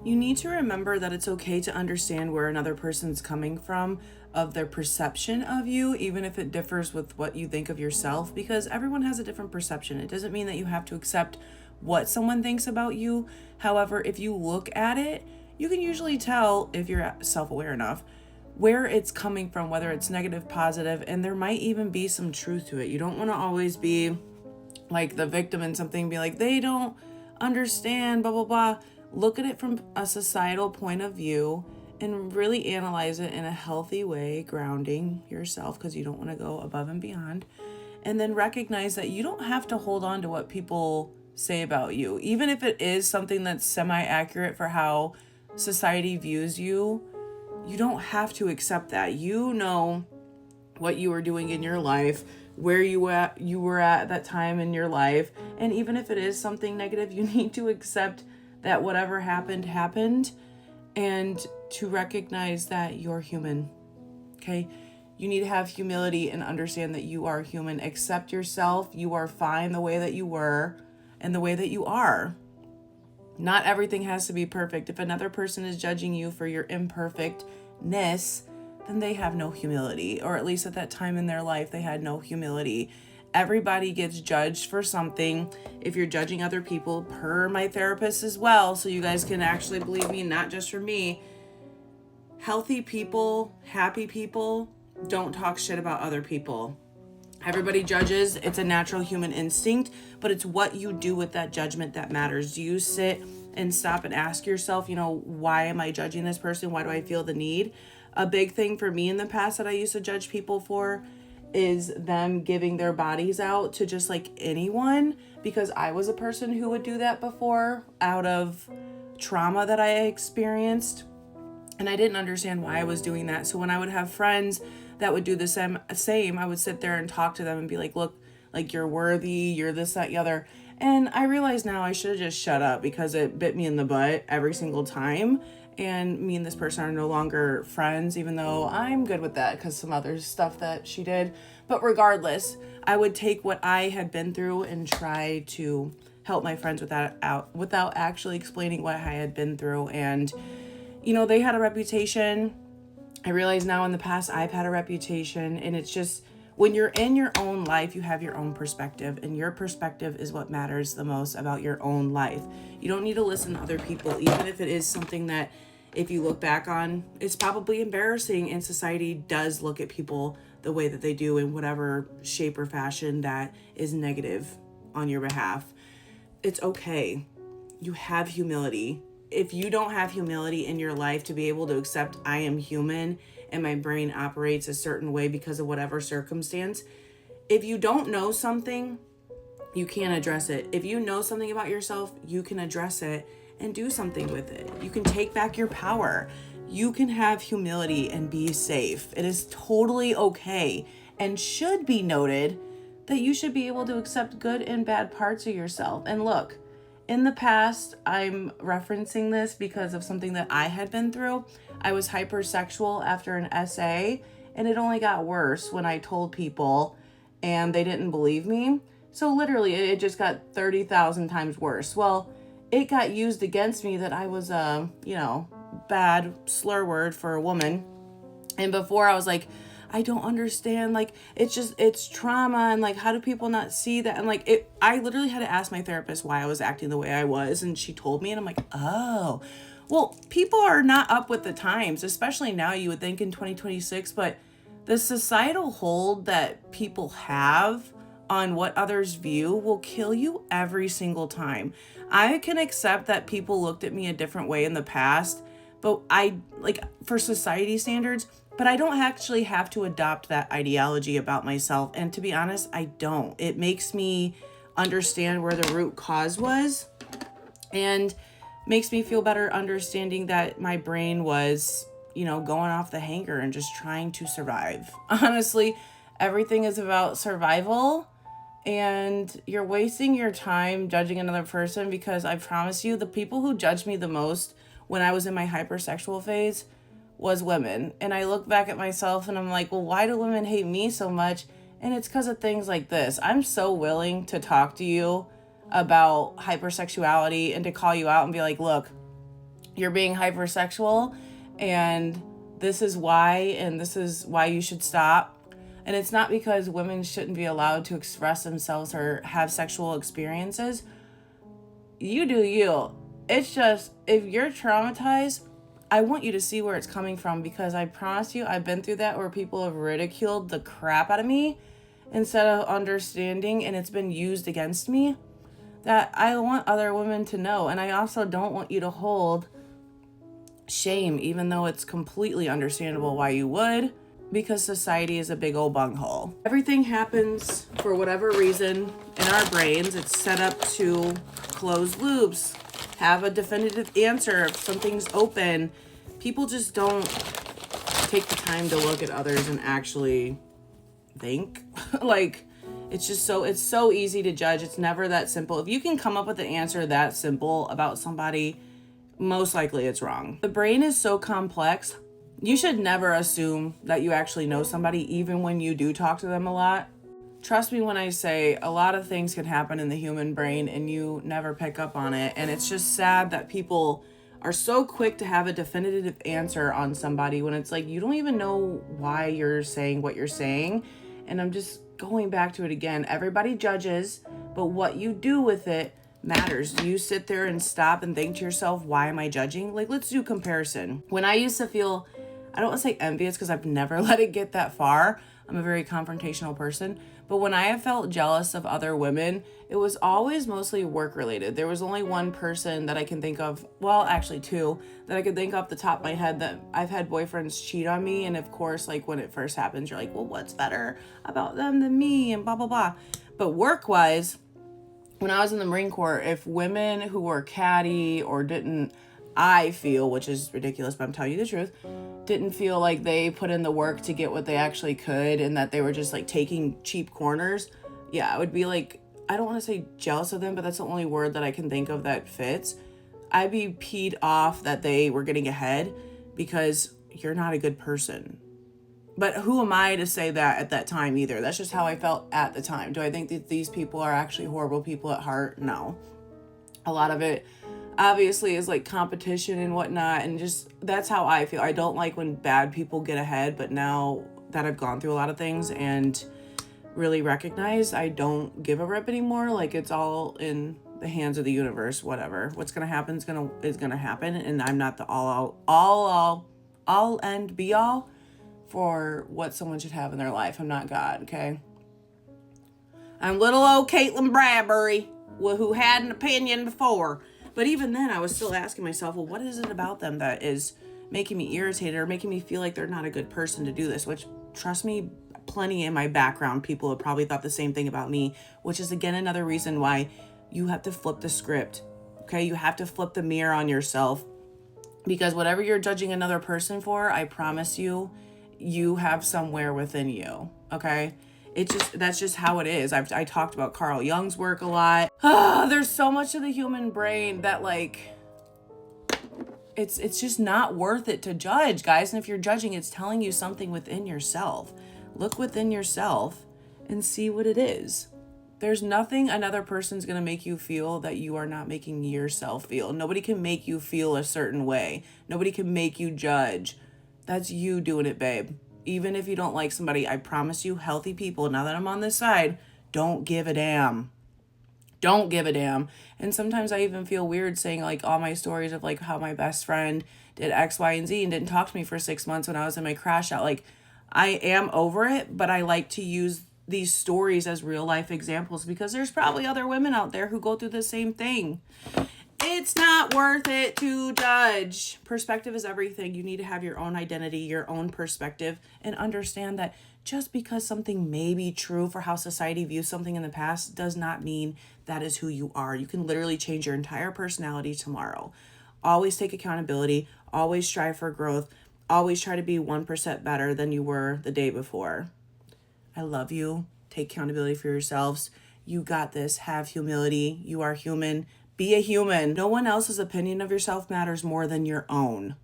You need to remember that it's okay to understand where another person's coming from, of their perception of you, even if it differs with what you think of yourself, because everyone has a different perception. It doesn't mean that you have to accept what someone thinks about you. However, if you look at it, you can usually tell, if you're self-aware enough, where it's coming from, whether it's negative, positive, and there might even be some truth to it. You don't want to always be like the victim in something, be like, they don't understand, blah, blah, blah. Look at it from a societal point of view and really analyze it in a healthy way, grounding yourself because you don't want to go above and beyond. And then recognize that you don't have to hold on to what people say about you. Even if it is something that's semi-accurate for how society views you, you don't have to accept that. You know what you were doing in your life, where you were at that time in your life. And even if it is something negative, you need to accept that whatever happened, and to recognize that you're human. Okay? You need to have humility and understand that you are human. Accept yourself. You are fine the way that you were and the way that you are. Not everything has to be perfect. If another person is judging you for your imperfectness, then they have no humility, or at least at that time in their life, they had no humility. Everybody gets judged for something. If you're judging other people, per my therapist as well, so you guys can actually believe me, not just for me, healthy people, happy people, don't talk shit about other people. Everybody judges. It's a natural human instinct, but it's what you do with that judgment that matters. Do you sit and stop and ask yourself, why am I judging this person? Why do I feel the need? A big thing for me in the past that I used to judge people for is them giving their bodies out to just like anyone, because I was a person who would do that before out of trauma that I experienced. And I didn't understand why I was doing that. So when I would have friends that would do the same, I would sit there and talk to them and be like, look, like, you're worthy, you're this, that, the other. And I realize now I should have just shut up, because it bit me in the butt every single time. And me and this person are no longer friends, even though I'm good with that because some other stuff that she did. But regardless, I would take what I had been through and try to help my friends with that out without actually explaining what I had been through. And, they had a reputation. I realize now in the past I've had a reputation, and it's just, when you're in your own life, you have your own perspective, and your perspective is what matters the most about your own life. You don't need to listen to other people, even if it is something that, if you look back on, it's probably embarrassing, and society does look at people the way that they do in whatever shape or fashion that is negative on your behalf. It's okay. You have humility. If you don't have humility in your life to be able to accept I am human and my brain operates a certain way because of whatever circumstance, if you don't know something, you can't address it. If you know something about yourself, you can address it and do something with it. You can take back your power. You can have humility and be safe. It is totally okay, and should be noted that you should be able to accept good and bad parts of yourself. And look, in the past, I'm referencing this because of something that I had been through. I was hypersexual after an SA, and it only got worse when I told people and they didn't believe me. So literally, it just got 30,000 times worse. Well, it got used against me that I was a, bad slur word for a woman. And before I was like, I don't understand, like, it's trauma, and like, how do people not see that? And like, I literally had to ask my therapist why I was acting the way I was, and she told me, and I'm like, oh, well, people are not up with the times, especially now, you would think in 2026, but the societal hold that people have on what others view will kill you every single time. I can accept that people looked at me a different way in the past, but for society standards, but I don't actually have to adopt that ideology about myself. And to be honest, I don't. It makes me understand where the root cause was, and makes me feel better understanding that my brain was, going off the hanger and just trying to survive. Honestly, everything is about survival, and you're wasting your time judging another person, because I promise you, the people who judged me the most when I was in my hypersexual phase was women. And I look back at myself and I'm like, well, why do women hate me so much? And it's because of things like this. I'm so willing to talk to you about hypersexuality and to call you out and be like, look, you're being hypersexual, and this is why, and this is why you should stop. And it's not because women shouldn't be allowed to express themselves or have sexual experiences. You do you. It's just, if you're traumatized, I want you to see where it's coming from, because I promise you, I've been through that where people have ridiculed the crap out of me instead of understanding, and it's been used against me. That I want other women to know. And I also don't want you to hold shame, even though it's completely understandable why you would, because society is a big old bunghole. Everything happens for whatever reason in our brains. It's set up to close loops, have a definitive answer if something's open. People just don't take the time to look at others and actually think. Like, it's so easy to judge. It's never that simple. If you can come up with an answer that simple about somebody, most likely it's wrong. The brain is so complex. You should never assume that you actually know somebody, even when you do talk to them a lot. Trust me when I say a lot of things can happen in the human brain and you never pick up on it. And it's just sad that people are so quick to have a definitive answer on somebody when it's like, you don't even know why you're saying what you're saying. And I'm just going back to it again. Everybody judges, but what you do with it matters. Do you sit there and stop and think to yourself, why am I judging? Like, let's do comparison. When I used to feel, I don't want to say envious because I've never let it get that far. I'm a very confrontational person. But when I have felt jealous of other women, it was always mostly work related. There was only one person that I can think of, well, actually two, that I could think off the top of my head that I've had boyfriends cheat on me. And of course, like when it first happens, you're like, well, what's better about them than me and blah, blah, blah. But work-wise, when I was in the Marine Corps, if women who were catty or didn't, I feel, which is ridiculous, but I'm telling you the truth, didn't feel like they put in the work to get what they actually could and that they were just like taking cheap corners, yeah, I would be like, I don't want to say jealous of them, but that's the only word that I can think of that fits. I'd be peed off that they were getting ahead because you're not a good person. But who am I to say that at that time either? That's just how I felt at the time. Do I think that these people are actually horrible people at heart? No. A lot of it obviously is like competition and whatnot, and just that's how I feel. I don't like when bad people get ahead, but now that I've gone through a lot of things and really recognize, I don't give a rip anymore. Like, it's all in the hands of the universe. Whatever, what's gonna happen is gonna happen, and I'm not the all end be all for what someone should have in their life. I'm not God, okay? I'm little old Caitlin Bradbury, who had an opinion before. But even then, I was still asking myself, well, what is it about them that is making me irritated or making me feel like they're not a good person to do this? Which, trust me, plenty in my background, people have probably thought the same thing about me, which is, again, another reason why you have to flip the script, okay? You have to flip the mirror on yourself, because whatever you're judging another person for, I promise you, you have somewhere within you, okay? That's just how it is. I talked about Carl Jung's work a lot. There's so much of the human brain that, like, it's just not worth it to judge, guys. And if you're judging, it's telling you something within yourself. Look within yourself and see what it is. There's nothing another person's going to make you feel that you are not making yourself feel. Nobody can make you feel a certain way. Nobody can make you judge. That's you doing it, babe. Even if you don't like somebody, I promise you, healthy people, now that I'm on this side, don't give a damn. Don't give a damn. And sometimes I even feel weird saying, like, all my stories of, like, how my best friend did X, Y, and Z and didn't talk to me for 6 months when I was in my crash out. Like, I am over it, but I like to use these stories as real life examples because there's probably other women out there who go through the same thing. It's not worth it to judge. Perspective is everything. You need to have your own identity, your own perspective, and understand that just because something may be true for how society views something in the past does not mean that is who you are. You can literally change your entire personality tomorrow. Always take accountability. Always strive for growth. Always try to be 1% better than you were the day before. I love you. Take accountability for yourselves. You got this. Have humility. You are human. Be a human. No one else's opinion of yourself matters more than your own.